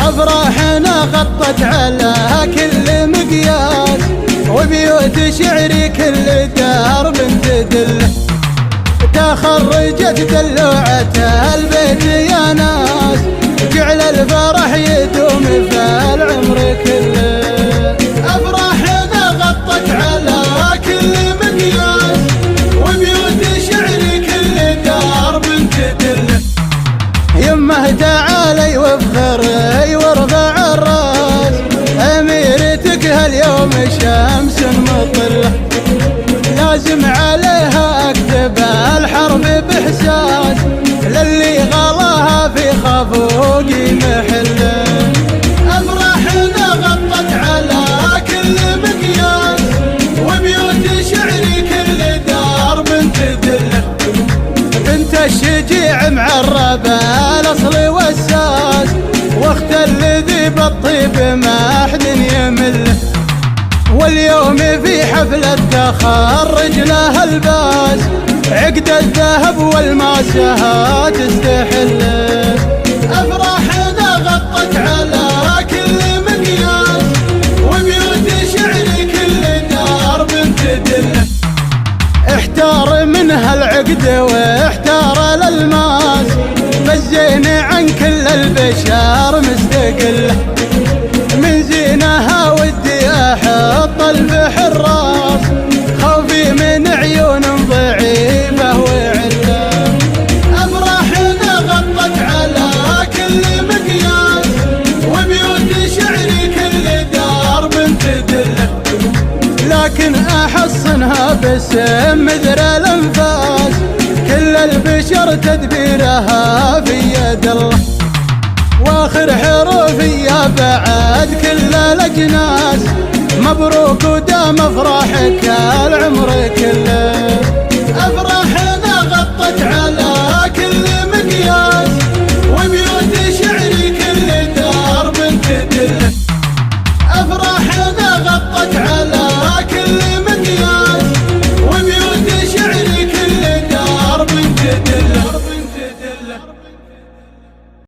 أفراحنا غطت على كل مقياس، وبيوت شعري كل درب تدله، تخرجت دلوعة البيت يا ناس، جعل الفرح يدوم في العمر كله. أفراحنا غطت على كل مقياس، وبيوت شعري كل درب تدله، يمه تعالي وافخري وارفع الراس، أميرتك هاليوم شمس مطلة، لازم عليها اكتب الحرف باحساس، للي غلاها في خفوقي محله. افراحنا غطت على كل مقياس، وبيوت شعري كل درب تدله، بنت الشجيع معرب الاصل والساس، واخت الذي بالطيب ما حد يمله، واليوم في حفلة تخرجنا الباس، عقد الذهب والماسها تستحل. أفراحنا غطت على كل مقياس، وبيوت شعري كل درب تدله، احتار منها العقد واحتار الالماس، بالزين عن كل البشر مستقله، من زينها ودي احط البحر راس، خوفي من عيون ضعيفه وعله. افراحنا غطت على كل مقياس، وبيوت شعري كل درب تدله، لكن احصنها باسم مثل الانفاس، كل البشر تدبيرها في يد الله، واخر حروفي بعد كل الاجناس، مبروك ودام افراحك العمر كله.